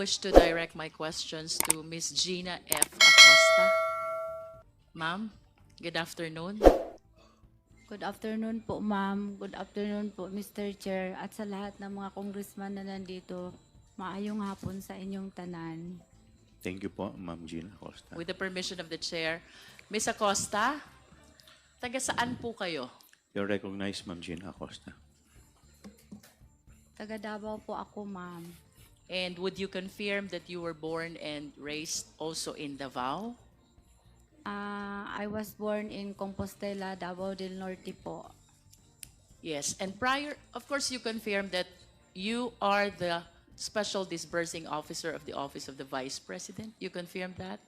wish to direct my questions to Ms. Gina F. Acosta. Ma'am, good afternoon. Good afternoon po, ma'am. Good afternoon po, Mr. Chair. At sa lahat ng mga congressman na nandito, maayong hapon sa inyong tanan. Thank you po, Ma'am Gina Acosta. With the permission of the chair, Ms. Acosta, taga saan po kayo? You're recognized, Ma'am Gina Acosta. Taga Davao po ako, ma'am. And would you confirm that you were born and raised also in Davao? I was born in Compostela, Davao del Norte po. Yes, and prior, of course, you confirmed that you are the Special Disbursing Officer of the Office of the Vice President. You confirmed that?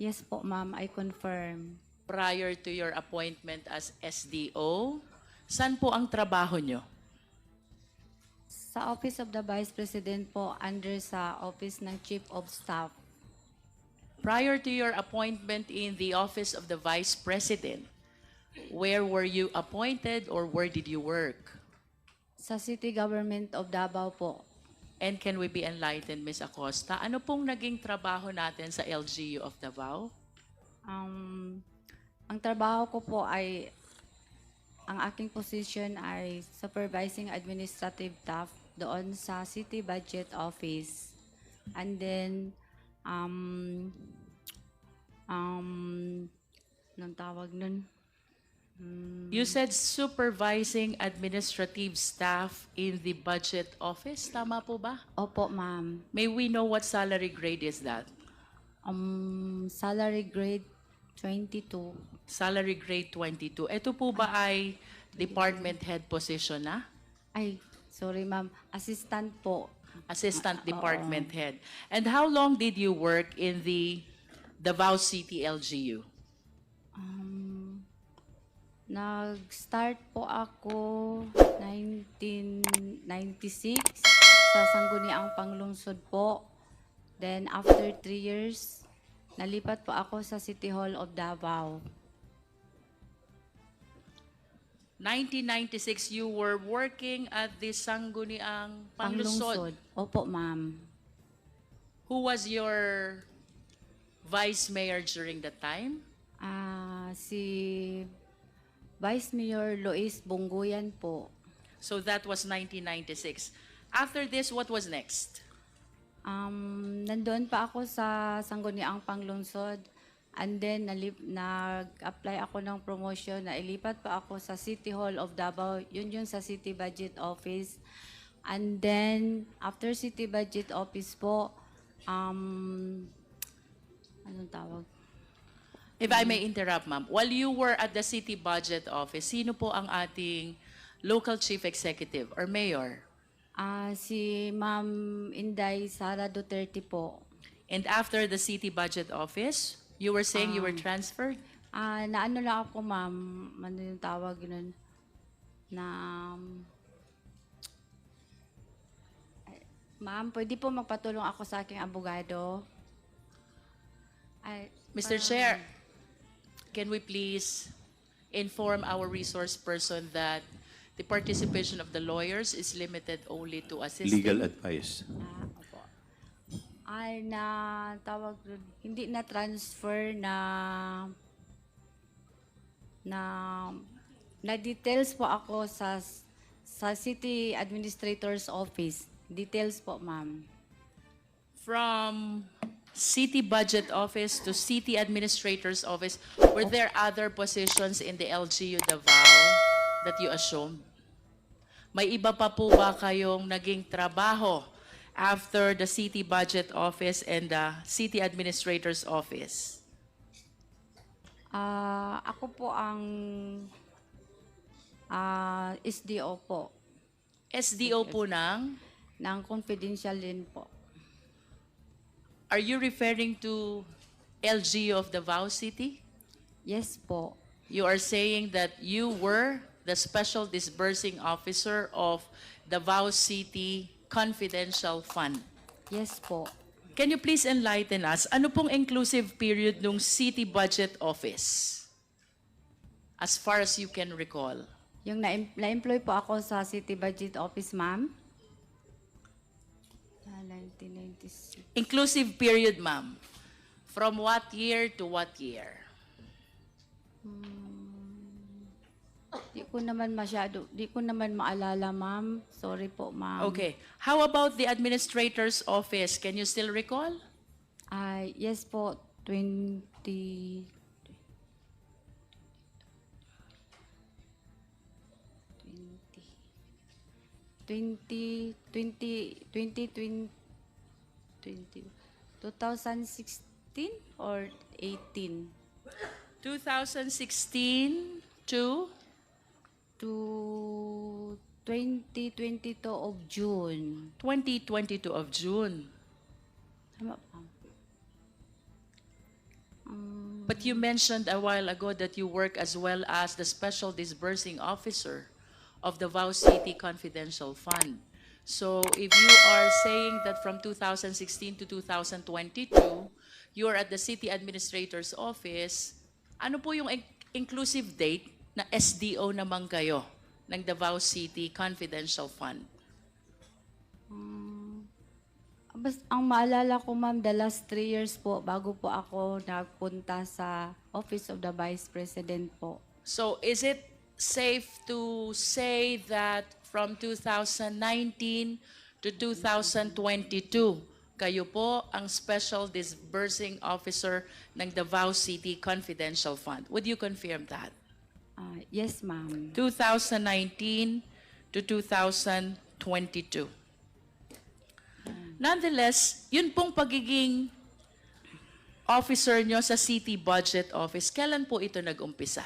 Yes po, ma'am. I confirm. Prior to your appointment as SDO, saan po ang trabaho nyo? Sa Office of the Vice President po, under sa Office ng Chief of Staff. Prior to your appointment in the Office of the Vice President, where were you appointed or where did you work? Sa City Government of Davao po. And can we be enlightened, Ms. Acosta? Ano pong naging trabaho natin sa LGU of Davao? Ang trabaho ko po ay, ang aking position ay Supervising Administrative Staff doon sa City Budget Office. And then, anong tawag nun? You said supervising administrative staff in the budget office. Tama po ba? Opo, ma'am. May we know what salary grade is that? Salary grade 22. Salary grade 22. Ito po ba ay department head position na? Ay, sorry ma'am. Assistant po. Assistant department head. And how long did you work in the Davao City LGU? Nag-start po ako 1996 sa Sangguniang Panglungsod po. Then after 3 years, nalipat po ako sa City Hall of Davao. 1996, you were working at the Sangguniang Panglungsod. Opo, ma'am. Who was your vice mayor during that time? Si Vice Mayor Lois Bonggoyan po. So that was 1996. After this, what was next? Nandoon pa ako sa Sangguniang Panglungsod. And then, nag-apply ako ng promotion na ilipat pa ako sa City Hall of Davao. Yun sa City Budget Office. And then, after City Budget Office po, anong tawag? If I may interrupt, ma'am, while you were at the City Budget Office, sino po ang ating local chief executive or mayor? Si Ma'am Inday Sara Duterte po. And after the City Budget Office, you were saying you were transferred? Naano lang ako, ma'am, ano yung tawag nun? Ma'am, pwede po magpatulong ako sa aking abogado? Mr. Chair, can we please inform our resource person that the participation of the lawyers is limited only to assisting? Legal advice. Opo. Tawag nun, hindi na transfer na details po ako sa City Administrator's Office. Details po, ma'am. From City Budget Office to City Administrator's Office, were there other positions in the LGU Davao that you assumed? May iba pa po ba kayong naging trabaho after the City Budget Office and the City Administrator's Office? Ako po ang SDO po. SDO po ng? Ng confidential din po. Are you referring to LGU of Davao City? Yes po. You are saying that you were the Special Disbursing Officer of Davao City Confidential Fund. Yes po. Can you please enlighten us, ano pong inclusive period nung City Budget Office? As far as you can recall. Yung na-employ po ako sa City Budget Office, ma'am. 1990. 1996. Inclusive period, ma'am. From what year to what year? Di ko naman maalala, ma'am. Sorry po, ma'am. Okay. How about the administrator's office? Can you still recall? Yes po, 20... 20, 20, 20, 20, 2016 or 18 2016 to to 2022 of June. 2022 of June. Tama pa. But you mentioned a while ago that you work as well as the Special Disbursing Officer of the Davao City Confidential Fund. So if you are saying that from 2016 to 2022, you are at the City Administrator's Office, ano po yung inclusive date na SDO naman kayo ng Davao City Confidential Fund? Ang maalala ko, ma'am, the last 3 years po, bago po ako nagpunta sa Office of the Vice President po. So is it safe to say that from 2019 to 2022, kayo po ang Special Disbursing Officer ng Davao City Confidential Fund? Would you confirm that? Yes, ma'am. 2019 to 2022. Nonetheless, yun pong pagiging officer nyo sa City Budget Office, kailan po ito nag-umpisa?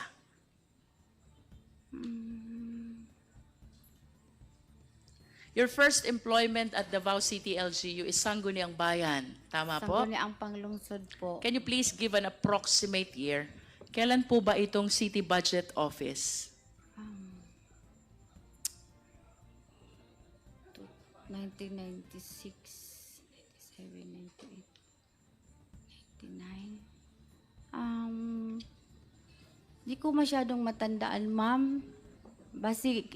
Your first employment at Davao City LGU is Sangguniang Bayan. Tama po? Sangguniang Panglungsod po. Can you please give an approximate year? Kailan po ba itong City Budget Office? 1996, 97, 98, 99. Di ko masyadong matandaan, ma'am. Basi,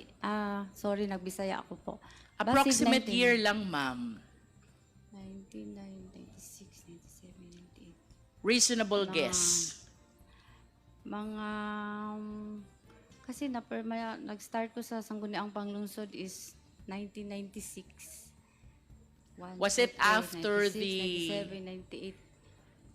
sorry, nagbisaya ako po. Basi Approximate 19 year lang, ma'am. 99, 96, 97, 98. Reasonable guess. Mga, kasi nag-start ko sa Sangguniang Panglungsod is 1996. Was it after the- 97, 98.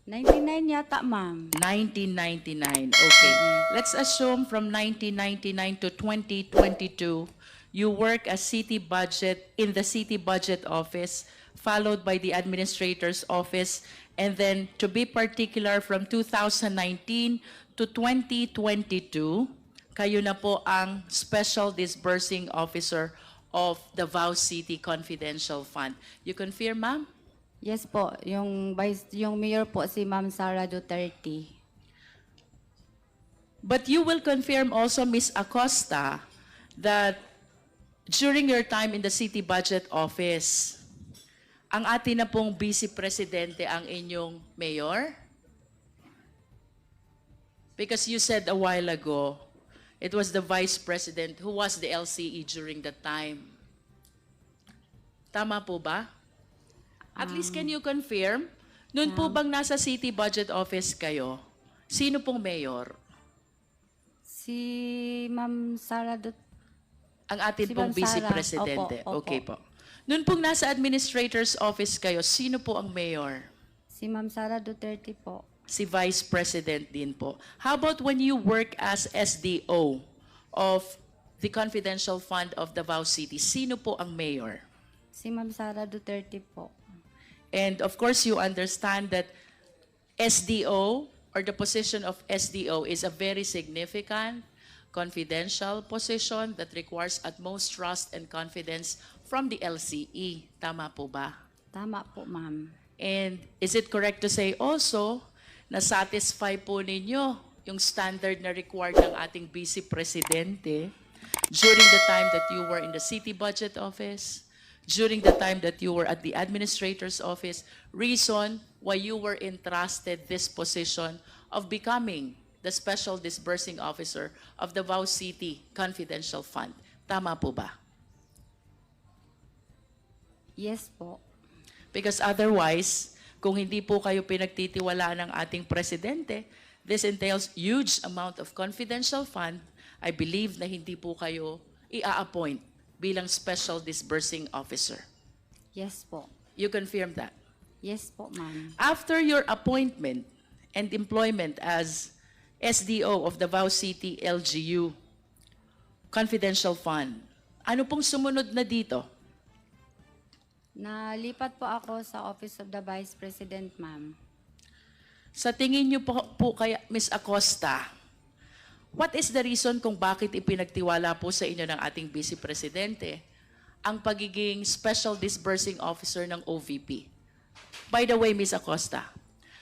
99 yata, ma'am. 1999. Okay. Let's assume from 1999 to 2022, you work as city budget in the City Budget Office, followed by the Administrator's Office, and then to be particular from 2019 to 2022, kayo na po ang Special Disbursing Officer of the Davao City Confidential Fund. You confirm, ma'am? Yes po, yung mayor po si Ma'am Sara Duterte. But you will confirm also, Ms. Acosta, that during your time in the City Budget Office, ang atin na pong Vice Presidente ang inyong mayor? Because you said a while ago, it was the Vice President who was the LCE during that time. Tama po ba? At least can you confirm, noon po bang nasa City Budget Office kayo, sino pong mayor? Si Ma'am Sara Duterte. Ang atin Si pong Ma'am Vice Sara. Presidente. Opo, opo. Okay po. Noon pong nasa Administrator's Office kayo, sino po ang mayor? Si Ma'am Sara Duterte po. Si Vice President din po. How about when you work as SDO of the Confidential Fund of Davao City? Sino po ang mayor? Si Ma'am Sara Duterte po. And of course, you understand that SDO or the position of SDO is a very significant confidential position that requires utmost trust and confidence from the LCE. Tama po ba? Tama po, ma'am. And is it correct to say also na satisfy po ninyo yung standard na required ng ating Vice Presidente during the time that you were in the City Budget Office, during the time that you were at the Administrator's Office, reason why you were entrusted this position of becoming the Special Disbursing Officer of the Davao City Confidential Fund. Tama po ba? Yes po. Because otherwise, kung hindi po kayo pinagtitiwalaan ng ating presidente, this entails huge amount of confidential fund. I believe na hindi po kayo i-appoint bilang special disbursing officer. Yes po. You confirm that? Yes po, ma'am. After your appointment and employment as SDO of Davao City LGU Confidential Fund, ano pong sumunod na dito? Nalipat po ako sa Office of the Vice President, ma'am. Sa tingin niyo po kaya, Ms. Acosta, what is the reason kung bakit ipinagtiwala po sa inyo ng ating Vice Presidente ang pagiging Special Disbursing Officer ng OVP? By the way, Ms. Acosta,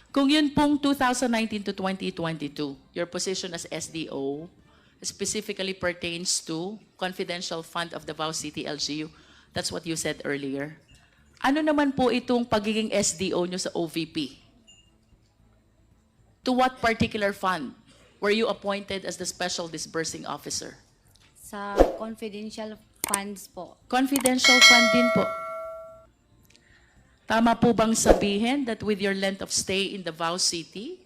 kung yun pong 2019 to 2022, your position as SDO specifically pertains to Confidential Fund of Davao City LGU, that's what you said earlier. Ano naman po itong pagiging SDO nyo sa OVP? To what particular fund were you appointed as the Special Disbursing Officer? Sa confidential funds po. Confidential fund din po. Tama po bang sabihin that with your length of stay in Davao City,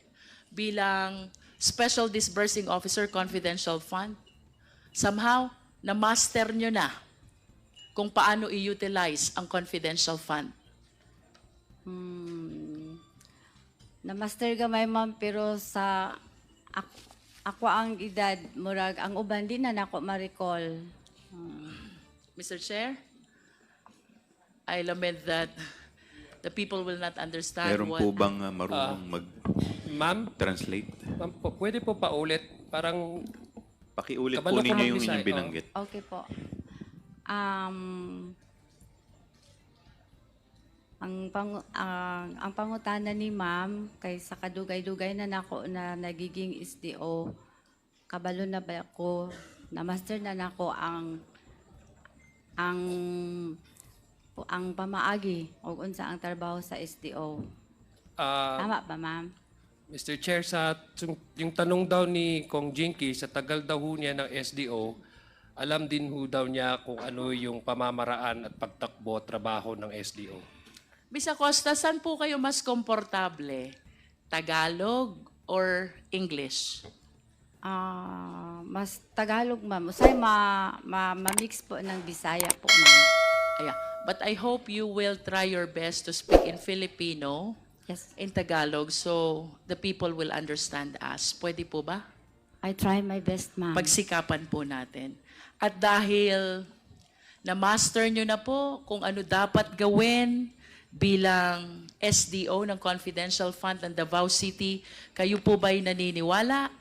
bilang Special Disbursing Officer Confidential Fund, somehow, na-master nyo na kung paano i-utilize ang confidential fund? Na-master gamay, ma'am, pero sa ako ang edad, murag, ang uban din na nako ma-recall. Mr. Chair, I lament that the people will not understand Meron what... po bang marunong mag-translate? Ma'am, pwede po paulit. Parang Pakiulit po Kabalo ko ninyo yung mag-Bisaya, inyong binanggit. Okay po. Ang pangutana ni ma'am kay sa kadugay-dugay na nako na nagiging SDO, kabalo na ba ako, na master na nako ang pamaagi o unsa ang trabaho sa SDO. Tama ba, ma'am? Mr. Chair, yung tanong daw ni Kong Jinky, sa tagal daw ho niya ng SDO, alam din ho daw niya kung ano yung pamamaraan at pagtakbo at trabaho ng SDO. Ms. Acosta, saan po kayo mas komportable? Tagalog or English? Mas Tagalog, ma'am. Usay ma-mix po ng Bisaya po, ma'am. Yeah. But I hope you will try your best to speak in Filipino, Yes. in Tagalog, so the people will understand us. Pwede po ba? I try my best, ma'am. Pagsikapan po natin. At dahil na-master nyo na po kung ano dapat gawin bilang SDO ng Confidential Fund ng Davao City, kayo po ba'y naniniwala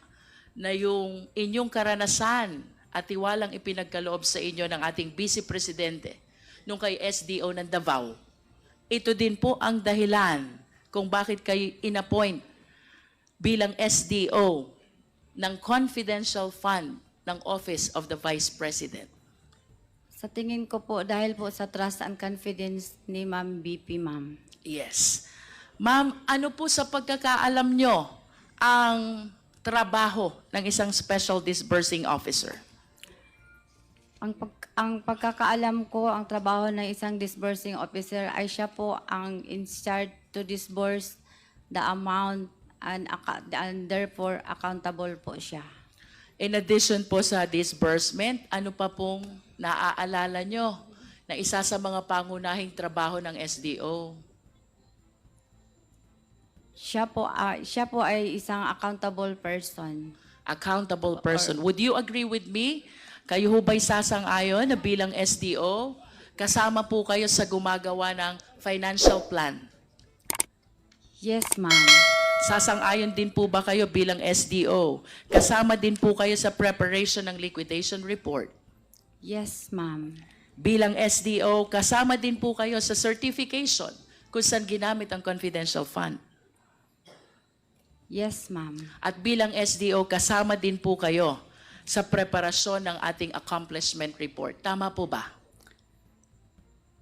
na yung inyong karanasan at tiwalang ipinagkaloob sa inyo ng ating Vice Presidente nung kay SDO ng Davao, ito din po ang dahilan kung bakit kayo inappoint bilang SDO ng Confidential Fund ng Office of the Vice President? Sa tingin ko po, dahil po sa trust and confidence ni Ma'am BP, ma'am. Yes. Ma'am, ano po sa pagkakaalam nyo ang trabaho ng isang Special Disbursing Officer? Ang pagkakaalam ko, ang trabaho ng isang disbursing officer ay siya po ang in charge to disburse the amount and therefore accountable po siya. In addition po sa disbursement, ano pa pong naaalala nyo na isa sa mga pangunahing trabaho ng SDO? Siya po ay isang accountable person. Accountable person. Would you agree with me? Kayo ho ba'y sasang-ayon na bilang SDO, kasama po kayo sa gumagawa ng financial plan? Yes, ma'am. Sasang-ayon din po ba kayo bilang SDO? Kasama din po kayo sa preparation ng liquidation report? Yes, ma'am. Bilang SDO, kasama din po kayo sa certification kung saan ginamit ang confidential fund? Yes, ma'am. At bilang SDO, kasama din po kayo sa preparasyon ng ating accomplishment report. Tama po ba?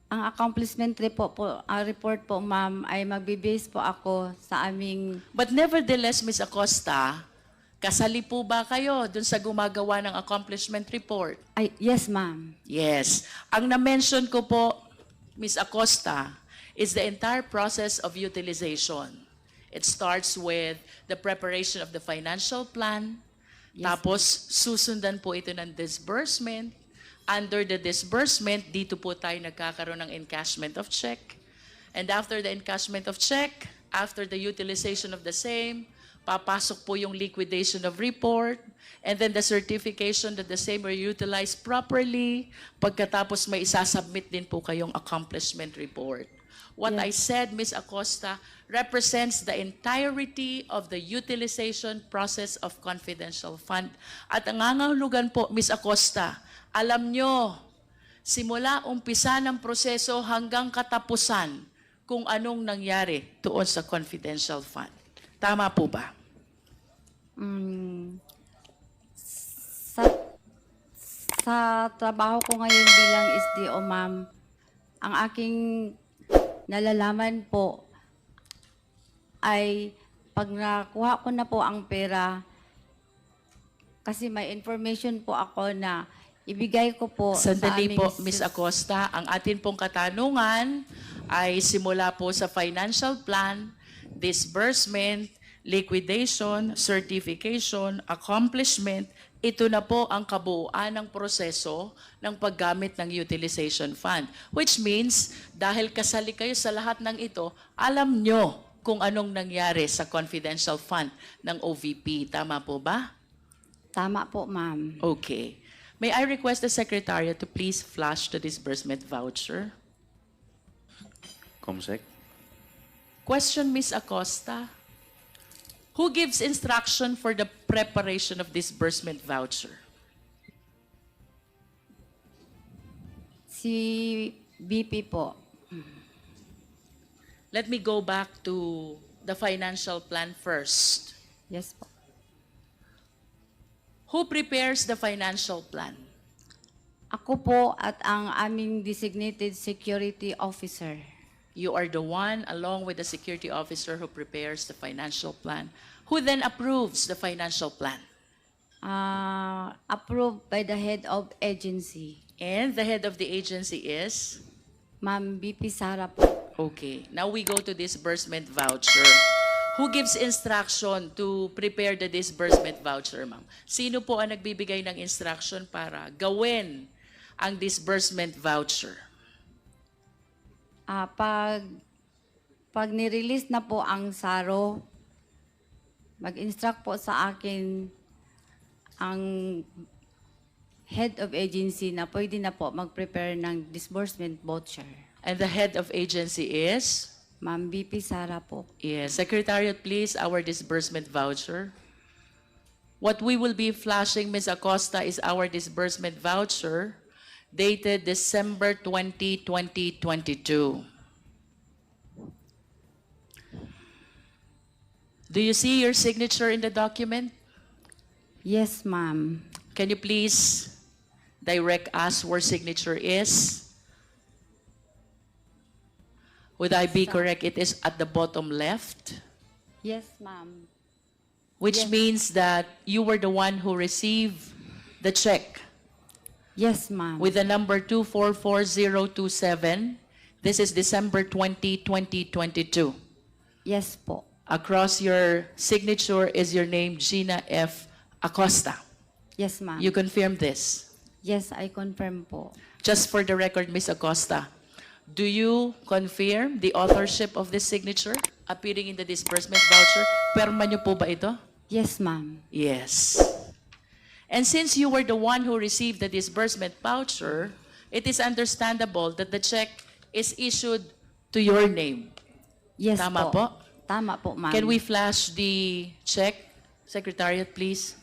Ang accomplishment report po, ma'am, ay magbe-base po ako sa aming... But nevertheless, Ms. Acosta, kasali po ba kayo dun sa gumagawa ng accomplishment report? Yes, ma'am. Yes. Ang na-mention ko po, Ms. Acosta, is the entire process of utilization. It starts with the preparation of the financial plan, tapos susundan po ito ng disbursement. Under the disbursement, dito po tayo nagkakaroon ng encashment of check. And after the encashment of check, after the utilization of the same, papasok po yung liquidation of report, and then the certification that the same were utilized properly. Pagkatapos may isasubmit din po kayong accomplishment report. What I said, Ms. Acosta, represents the entirety of the utilization process of confidential fund. At ang nangangahulugan po, Ms. Acosta, alam nyo, simula umpisa ng proseso hanggang katapusan kung anong nangyari doon sa confidential fund. Tama po ba? Sa, sa trabaho ko ngayon bilang SDO, ma'am, ang aking nalalaman po ay pag nakuha ko na po ang pera, kasi may information po ako na ibigay ko po Sandali sa po, aming Ms. Acosta. Ang atin pong katanungan ay simula po sa financial plan, disbursement, liquidation, certification, accomplishment. Ito na po ang kabuuan ng proseso ng paggamit ng utilization fund. Which means, dahil kasali kayo sa lahat ng ito, alam nyo kung anong nangyari sa confidential fund ng OVP. Tama po ba? Tama po, ma'am. Okay. May I request the Secretariat to please flash the disbursement voucher? Comsec. Question, Ms. Acosta. Who gives instruction for the preparation of disbursement voucher? Si BP po. Let me go back to the financial plan first. Yes po. Who prepares the financial plan? Ako po at ang aming designated security officer. You are the one, along with the security officer, who prepares the financial plan. Who then approves the financial plan? Approved by the head of agency. And the head of the agency is? Ma'am BP Sara po. Okay. Now we go to disbursement voucher. Who gives instruction to prepare the disbursement voucher, ma'am? Sino po ang nagbibigay ng instruction para gawin ang disbursement voucher? Pag nirelease na po ang SARO, mag-instruct po sa akin ang head of agency na pwede na po mag-prepare ng disbursement voucher. And the head of agency is? Ma'am BP Sara po. Yes. Secretariat, please, our disbursement voucher. What we will be flashing, Ms. Acosta, is our disbursement voucher dated December 20, 2022. Do you see your signature in the document? Yes, ma'am. Can you please direct us where signature is? Would I be correct? It is at the bottom left, Yes, ma'am. which Yes. means that you were the one who received the check Yes, ma'am. with the number 244,027. This is December 20, 2022. Yes po. Across your signature is your name, Gina F. Acosta. Yes, ma'am. You confirm this? Yes, I confirm po. Just for the record, Ms. Acosta, do you confirm the authorship of this signature appearing in the disbursement voucher? Perma niyo po ba ito? Yes, ma'am. Yes. And since you were the one who received the disbursement voucher, it is understandable that the check is issued to your name. Yes Tama po. po? Tama po, ma'am. Can we flash the check, Secretariat, please?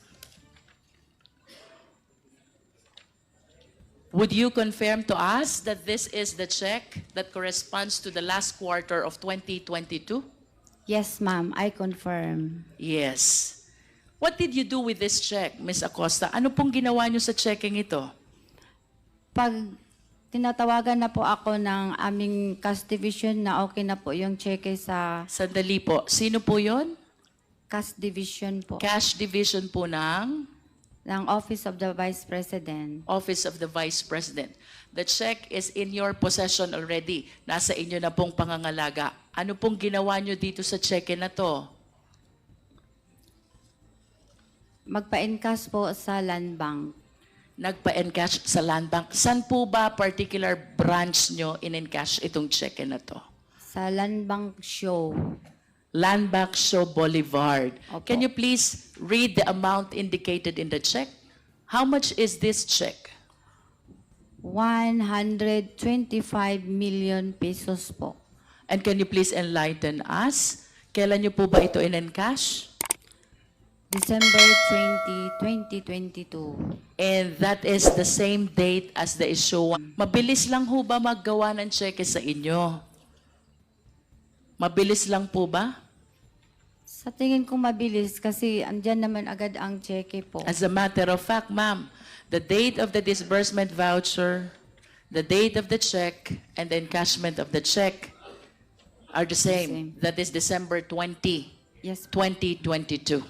Would you confirm to us that this is the check that corresponds to the last quarter of 2022? Yes, ma'am. I confirm. Yes. What did you do with this check, Ms. Acosta? Ano pong ginawa niyo sa checking ito? Pag tinatawagan na po ako ng aming cash division na okay na po yung cheque sa Sandali po. Sino po yon? cash division po. Cash division po ng ng Office of the Vice President. Office of the Vice President. The check is in your possession already. Nasa inyo na pong pangangalaga. Ano pong ginawa nyo dito sa cheque na to? Magpa-encash po sa Land Bank. Nagpa-encash sa Land Bank. Saan po ba particular branch nyo in-encash itong cheque na to? Sa Land Bank Show. Land Bank Show Boulevard. Opo. Can you please read the amount indicated in the check? How much is this check? 125 million pesos po. And can you please enlighten us? Kailan nyo po ba ito in-encash? December 20, 2022. And that is the same date as the issue. Mabilis lang ho ba maggawa ng cheque sa inyo? Mabilis lang po ba? Sa tingin ko mabilis kasi andyan naman agad ang cheque po. As a matter of fact, ma'am, the date of the disbursement voucher, the date of the check, and the encashment of the check are the same. That is December 20, Yes po. 2022.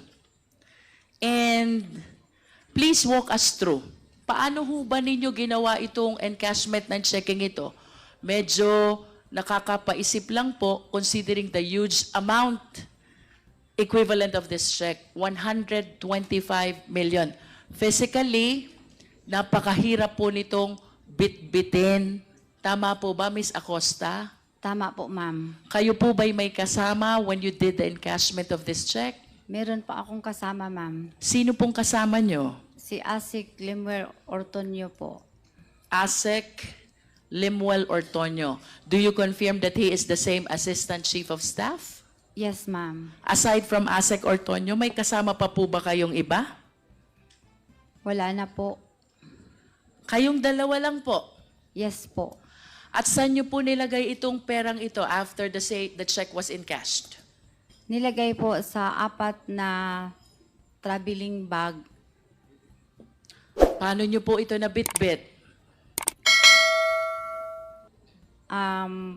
And please walk us through. Paano ho ba ninyo ginawa itong encashment ng checking ito? Medyo nakakapaisip lang po considering the huge amount equivalent of this check, 125 million. Physically, napakahirap po nitong bit-bitin. Tama po ba, Miss Acosta? Tama po, ma'am. Kayo po ba'y may kasama when you did the encashment of this check? Meron pa akong kasama, ma'am. Sino pong kasama nyo? Si Asik Limuel Ortonio po. Asek Limuel Ortonio. Do you confirm that he is the same Assistant Chief of Staff? Yes, ma'am. Aside from Asek Ortonio, may kasama pa po ba kayong iba? Wala na po. Kayong dalawa lang po. Yes po. At saan nyo po nilagay itong perang ito after the check was encashed? Nilagay po sa 4 na traveling bag. Paano nyo po ito nabitbit?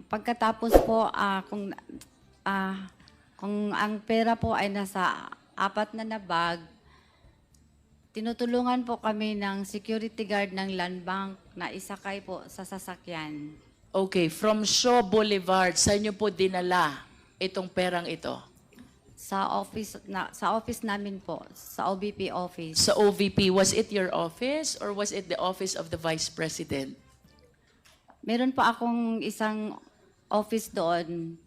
Pagkatapos po, kung ang pera po ay nasa 4 na bag, tinutulungan po kami ng security guard ng Land Bank na isakay po sa sasakyan. Okay, from Shaw Boulevard, saan nyo po dinala itong perang ito? Sa office namin po, sa OVP office. Sa OVP, was it your office or was it the office of the Vice President? Meron po akong isang office doon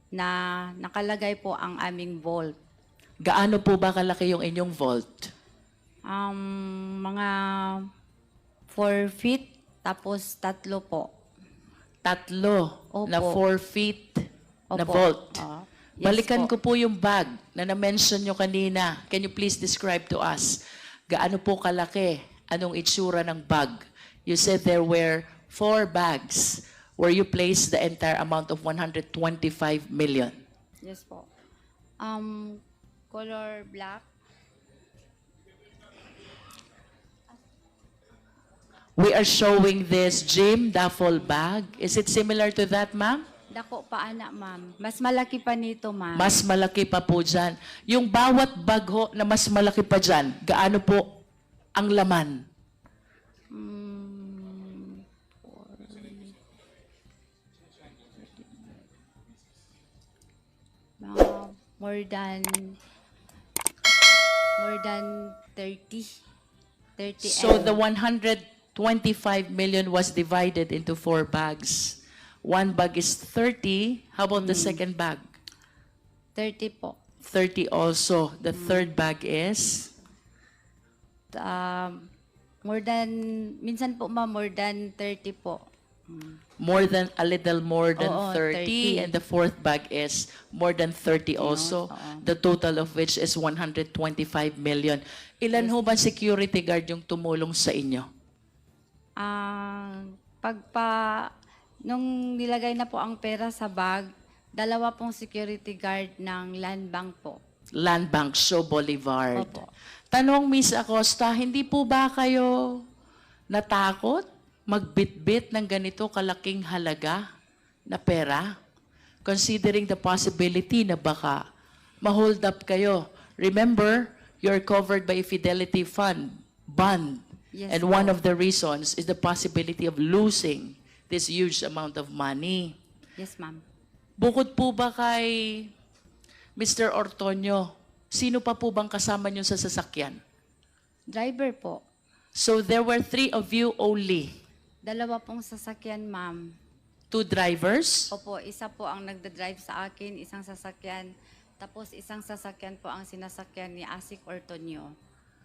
na nakalagay po ang aming vault. Gaano po ba kalaki yung inyong vault? Mga 4 feet, tapos 3 po. 3 Opo. na 4 feet na Opo. vault. Yes Balikan po. ko po yung bag na na-mention nyo kanina. Can you please describe to us? Gaano po kalaki? Anong itsura ng bag? You said there were 4 bags where you placed the entire amount of 125 million. Yes po. Color black. We are showing this Jim duffel bag. Is it similar to that, ma'am? Dako pa anak, ma'am. Mas malaki pa nito, ma'am. Mas malaki pa po dyan. Yung bawat bag ho na mas malaki pa dyan, gaano po ang laman? More than 30. 30 So and the 125 million was divided into 4 bags. One bag is 30. How about the second bag? 30 po. 30 also. The third bag is? Minsan po ma'am, more than 30 po. A little more than Oo, 30. 30. And the fourth bag is more than 30 also. oo. The total of which is 125 million. Ilan ho ba security guard yung tumulong sa inyo? Nung nilagay na po ang pera sa bag, 2 pong security guard ng Land Bank po. Land Bank Show Boulevard. Opo. Tanong, Miss Acosta, hindi po ba kayo natakot magbitbit ng ganito kalaking halaga na pera? Considering the possibility na baka ma-hold up kayo. Remember, you're covered by a fidelity fund, bond. Yes, And po. one of the reasons is the possibility of losing this huge amount of money. Yes, ma'am. Bukod po ba kay Mr. Ortonio, sino pa po bang kasama niyo sa sasakyan? Driver po. So there were 3 of you only. 2 pong sasakyan, ma'am. 2 drivers? Opo, isa po ang nagda-drive sa akin, isang sasakyan. Tapos isang sasakyan po ang sinasakyan ni Asik Ortonio.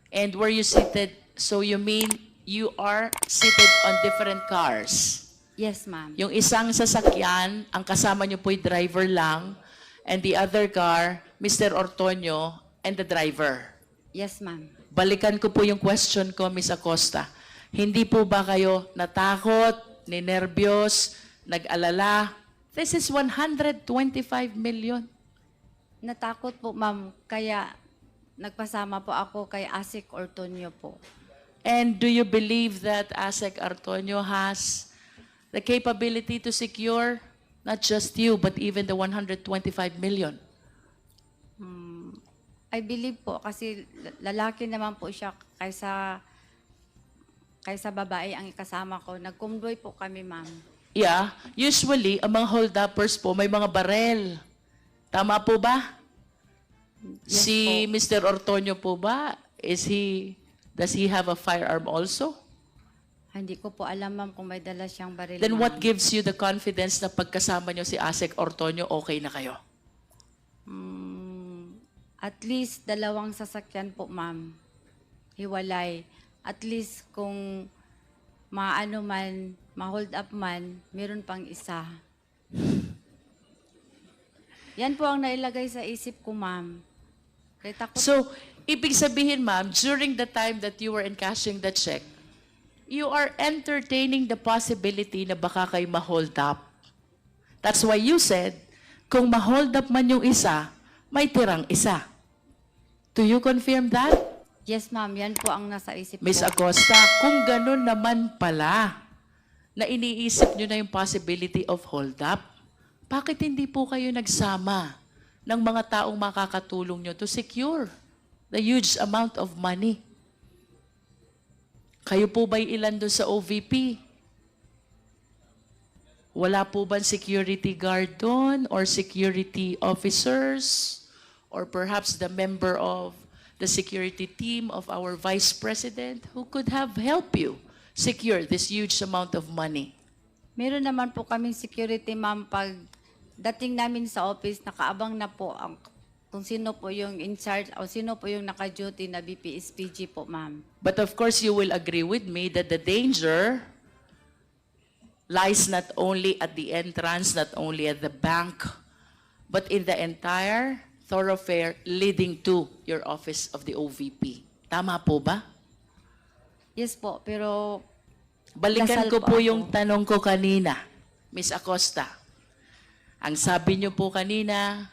And were you seated, so you mean you are seated on different cars? Yes, ma'am. Yung isang sasakyan, ang kasama niyo po'y driver lang, and the other car, Mr. Ortonio and the driver. Yes, ma'am. Balikan ko po yung question ko, Ms. Acosta. Hindi po ba kayo natakot, ninervyos, nag-alala? This is 125 million. Natakot po, ma'am. Kaya nagpasama po ako kay Asik Ortonio po. And do you believe that ASEC Ortonio has the capability to secure not just you, but even the 125 million? I believe po kasi lalaki naman po siya kaysa babae ang kasama ko. Nag-convoy po kami, ma'am. Yeah, usually, ang mga hold-uppers po, may mga barel. Tama po ba? Yes Si po. Mr. Ortonio po ba, does he have a firearm also? Hindi ko po alam, ma'am, kung may dala siyang baril. Then what ma'am. gives you the confidence na pagkasama nyo si ASEC Ortonio, okay na kayo? At least 2 sasakyan po, ma'am. Hiwalay. At least kung maano man, ma-hold up man, meron pang isa. Yan po ang nailagay sa isip ko, ma'am. Kaya takot. So, ibig sabihin, ma'am, during the time that you were encashing the check, you are entertaining the possibility na baka kayo ma-hold up. That's why you said, kung ma-hold up man yung isa, may tirang isa. Do you confirm that? Yes, ma'am. Yan po ang nasa isip Miss ko. Acosta, kung ganun naman pala, na iniisip nyo na yung possibility of hold up, bakit hindi po kayo nagsama ng mga taong makakatulong nyo to secure the huge amount of money? Kayo po ba'y ilan doon sa OVP? Wala po bang security guard doon or security officers or perhaps the member of the security team of our Vice President who could have helped you secure this huge amount of money? Meron naman po kaming security, ma'am. Pag dating namin sa office, nakaabang na po ang kung sino po yung in charge o sino po yung naka-duty na BPSPG po, ma'am. But of course, you will agree with me that the danger lies not only at the entrance, not only at the bank, but in the entire thoroughfare leading to your office of the OVP. Tama po ba? Yes po, pero Balikan Dasal ko po po ako. yung tanong ko kanina, Miss Acosta. Ang sabi niyo po kanina,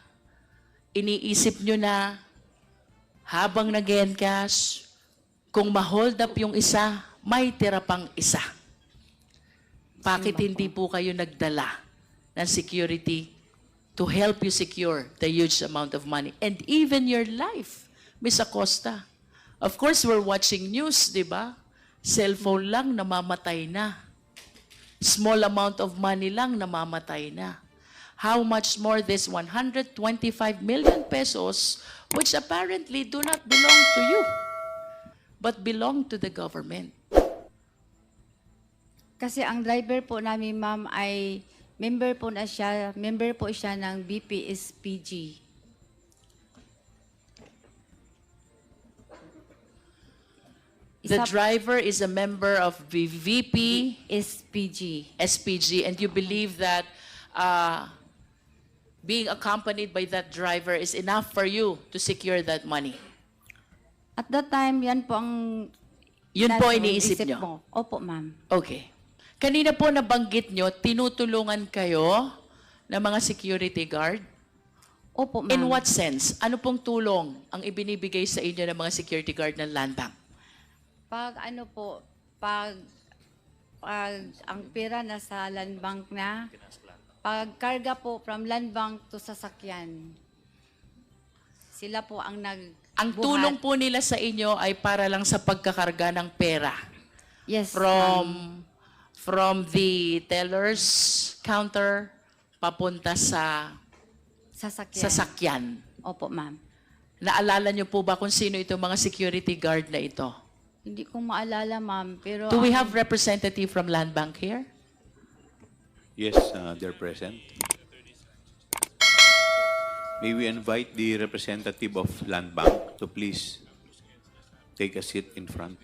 iniisip niyo na habang nag-encash, kung ma-hold up yung isa, may tira pang isa. Bakit hindi po kayo nagdala ng security to help you secure the huge amount of money and even your life, Miss Acosta? Of course, we're watching news, di ba? Cellphone lang, namamatay na. Small amount of money lang, namamatay na. How much more this 125 million pesos, which apparently do not belong to you, but belong to the government. kasi ang driver po namin, ma'am, ay member po siya ng BPSPG. The Isa driver is a member of the VP, SPG. SPG, and you believe that being accompanied by that driver is enough for you to secure that money. At that time, yan po ang Yun po nasa iniisip isip nyo? mo. Opo, ma'am. Okay. Kanina po nabanggit nyo, tinutulungan kayo ng mga security guard. Opo, ma'am. In what sense? Ano pong tulong ang ibinibigay sa inyo ng mga security guard ng Land Bank? Pag ang pera nasa land bank na, pag karga po from land bank to sasakyan, sila po ang Ang Buhat. tulong po nila sa inyo ay para lang sa pagkakarga ng pera Yes, ma'am. from the teller's counter papunta sa Sasakyan. sasakyan. Opo, ma'am. Naalala niyo po ba kung sino itong mga security guard na ito? Hindi ko maalala, ma'am. Pero Do we have representative from Land Bank here? Yes, they're present. May we invite the representative of Land Bank to please take a seat in front.